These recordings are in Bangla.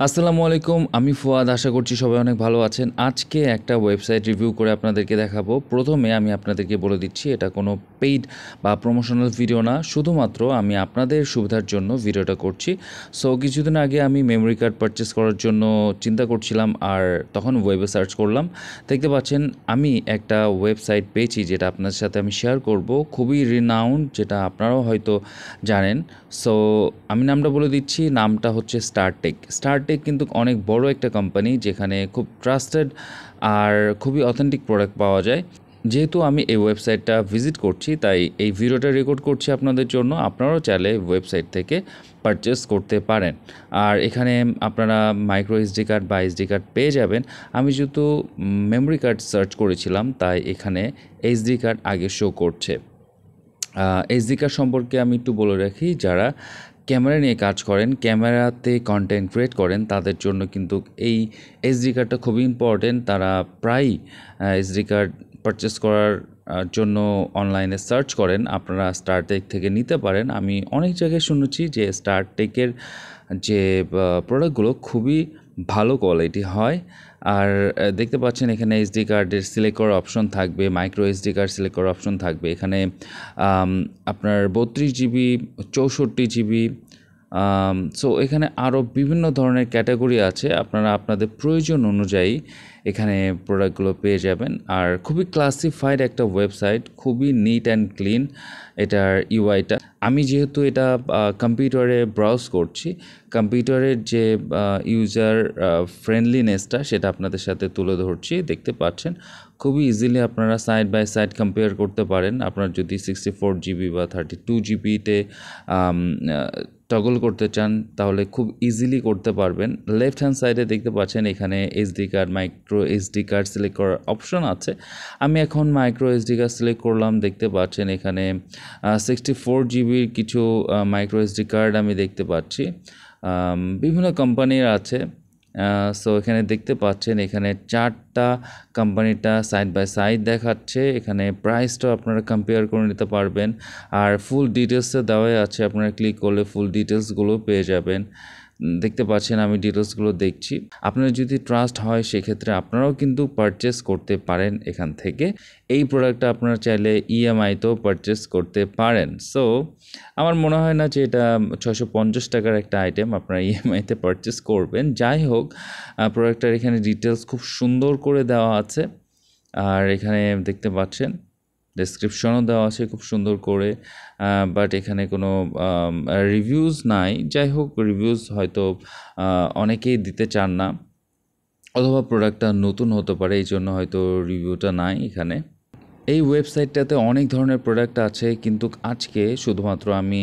আসসালামু আলাইকুম, আমি ফুয়াদ। আশা করছি সবাই অনেক ভালো আছেন। আজকে একটা ওয়েবসাইট রিভিউ করে আপনাদেরকে দেখাবো। প্রথমে আমি আপনাদেরকে বলে দিচ্ছি, এটা কোনো পেইড বা প্রমোশনাল ভিডিও না, শুধুমাত্র আমি আপনাদের সুবিধার জন্য ভিডিওটা করছি। সো কিছুদিন আগে আমি মেমোরি কার্ড পারচেস করার জন্য চিন্তা করছিলাম, আর তখন ওয়েবে সার্চ করলাম। দেখতে পাচ্ছেন আমি একটা ওয়েবসাইট পেয়েছি, যেটা আপনাদের সাথে আমি শেয়ার করব। খুবই রিনাউন্ড, যেটা আপনারাও হয়তো জানেন। সো আমি নামটা বলে দিচ্ছি, নামটা হচ্ছে স্টারটেক কিন্তু অনেক বড় একটা কোম্পানি, যেখানে খুব ট্রাস্টেড আর খুবই অথেন্টিক প্রোডাক্ট পাওয়া যায়। যেহেতু আমি এই ওয়েবসাইটটা ভিজিট করছি, তাই এই ভিডিওটা রেকর্ড করছি আপনাদের জন্য। আপনারাও চাইলে ওয়েবসাইট থেকে পারচেস করতে পারেন। আর এখানে আপনারা মাইক্রো এসডি কার্ড বা এসডি কার্ড পেয়ে যাবেন। আমি যেহেতু মেমোরি কার্ড সার্চ করেছিলাম, তাই এখানে এসডি কার্ড আগে শো করছে। এসডি কার্ড সম্পর্কে আমি একটু বলে রাখি, যারা ক্যামেরা নিয়ে কাজ করেন, ক্যামেরাতে কন্টেন্ট ক্রিয়েট করেন, তাদের জন্য কিন্তু এই এসডি কার্ডটা খুবই ইম্পর্টেন্ট। তারা প্রায়ই এসডি কার্ড পারচেস করার জন্য অনলাইনে সার্চ করেন। আপনারা স্টারটেক থেকে নিতে পারেন। আমি অনেক জায়গায় শুনেছি যে স্টারটেকের যে প্রোডাক্টগুলো খুবই ভালো কোয়ালিটি হয়। আর দেখতে পাচ্ছেন এখানে এসডি কার্ডের সিলেক্ট করার অপশন থাকবে, মাইক্রো এসডি কার্ড সিলেক্ট করার অপশন থাকবে। এখানে আপনার 32 জিবি, 64 জিবি। সো এখানে আরও বিভিন্ন ধরনের ক্যাটাগরি আছে। আপনারা আপনাদের প্রয়োজন অনুযায়ী এখানে প্রোডাক্টগুলো পেয়ে যাবেন। আর খুবই ক্লাসিফাইড একটা ওয়েবসাইট, খুবই নিট অ্যান্ড ক্লিন এটার ইউআইটা। আমি যেহেতু এটা কম্পিউটারে ব্রাউজ করছি, কম্পিউটারের যে ইউজার ফ্রেন্ডলিনেসটা সেটা আপনাদের সাথে তুলে ধরছি। দেখতে পাচ্ছেন খুবই ইজিলি আপনারা সাইড বাই সাইড কম্পেয়ার করতে পারেন। আপনার যদি 64 জিবি বা 32 জিবিতে টগল করতে চান, তাহলে খুব ইজিলি করতে পারবেন। লেফট হ্যান্ড সাইডে দেখতে পাচ্ছেন এখানে SD card, micro SD card select করার অপশন আছে। আমি এখন মাইক্রো এসডি কার্ড সিলেক্ট করলাম। দেখতে পাচ্ছেন এখানে 64 জিবির কিছু মাইক্রো এসডি কার্ড আমি দেখতে পাচ্ছি, বিভিন্ন কোম্পানির আছে। সো এখানে দেখতে পাচ্ছেন এখানে 4টা কোম্পানিটা সাইড বাই সাইড দেখাচ্ছে। এখানে প্রাইসটাও আপনারা কম্পেয়ার করে নিতে পারবেন। আর ফুল ডিটেলসে দেওয়াই আছে, আপনারা ক্লিক করলে ফুল ডিটেলসগুলো পেয়ে যাবেন। দেখতে পাচ্ছেন আমি ডিটেলসগুলো দেখছি। আপনার যদি ট্রাস্ট হয়, সেক্ষেত্রে আপনারাও কিন্তু পারচেস করতে পারেন এখান থেকে। এই প্রোডাক্টটা আপনারা চাইলে ইএমআইতেও পারচেস করতে পারেন। সো আমার মনে হয় না যে এটা 650 টাকার একটা আইটেম আপনারা ইএমআইতে পারচেস করবেন। যাই হোক, প্রোডাক্টটার এখানে ডিটেলস খুব সুন্দর করে দেওয়া আছে। আর এখানে দেখতে পাচ্ছেন ডেসক্রিপশনও দেওয়া আছে খুব সুন্দর করে, বাট এখানে কোনো রিভিউজ নাই। যাই হোক, রিভিউজ হয়তো অনেকেই দিতে চান না, অথবা প্রোডাক্টটা নতুন হতে পারে, এই জন্য হয়তো রিভিউটা নাই এখানে। এই ওয়েবসাইটটাতে অনেক ধরনের প্রোডাক্ট আছে, কিন্তু আজকে শুধুমাত্র আমি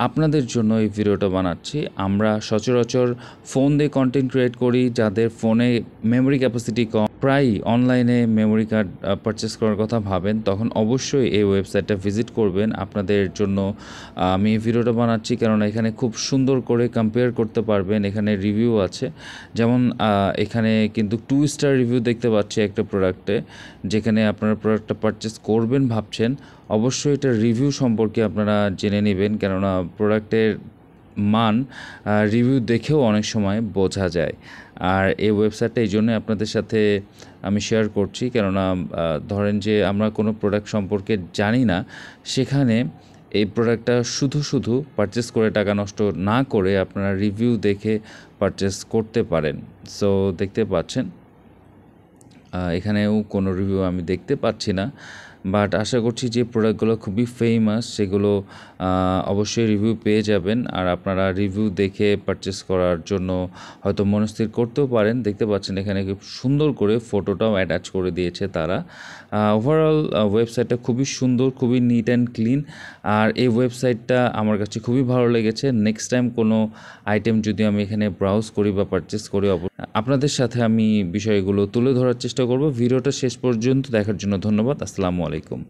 আপনাদের জন্য এই ভিডিওটা বানাচ্ছি। আমরা সচরাচর ফোন দিয়ে কন্টেন্ট ক্রিয়েট করি, যাদের ফোনে মেমোরি ক্যাপাসিটি কম, প্রায়ই অনলাইনে মেমোরি কার্ড পারচেস করার কথা ভাবেন, তখন অবশ্যই এই ওয়েবসাইটটা ভিজিট করবেন। আপনাদের জন্য আমি এই ভিডিওটা বানাচ্ছি, কেননা এখানে খুব সুন্দর করে কম্পেয়ার করতে পারবেন। এখানে রিভিউ আছে, যেমন এখানে কিন্তু 2 স্টার রিভিউ দেখতে পাচ্ছি একটা প্রোডাক্টে। যেখানে আপনারা প্রোডাক্টটা পারচেস করবেন ভাবছেন, অবশ্যই এটা রিভিউ সম্পর্কে আপনারা জেনে নেবেন, কেননা প্রোডাক্টের মান রিভিউ দেখেও অনেক সময় বোঝা যায়। আর এই ওয়েবসাইটটা এই জন্যই আপনাদের সাথে আমি শেয়ার করছি, কেননা ধরেন যে আমরা কোনো প্রোডাক্ট সম্পর্কে জানি না, সেখানে এই প্রোডাক্টটা শুধু পারচেস করে টাকা নষ্ট না করে আপনারা রিভিউ দেখে পারচেস করতে পারেন। সো দেখতে পাচ্ছেন এখানেও কোনো রিভিউ আমি দেখতে পাচ্ছি না, বাট আশা করছি যে প্রোডাক্টগুলো খুবই ফেমাস, সেগুলো অবশ্যই রিভিউ পেয়ে যাবেন। আর আপনারা রিভিউ দেখে পারচেস করার জন্য হয়তো মনস্থির করতেও পারেন। দেখতে পাচ্ছেন এখানে খুব সুন্দর করে ফটোটাও অ্যাটাচ করে দিয়েছে তারা। ওভারঅল ওয়েবসাইটটা খুবই সুন্দর, খুবই নিট অ্যান্ড ক্লিন। আর এই ওয়েবসাইটটা আমার কাছে খুবই ভালো লেগেছে। নেক্সট টাইম কোনো আইটেম যদি আমি এখানে ব্রাউজ করি বা পারচেস করি, আপনাদের সাথে আমি বিষয়গুলো তুলে ধরার চেষ্টা করব। ভিডিওটা শেষ পর্যন্ত দেখার জন্য ধন্যবাদ। আসসালামু আলাইকুম।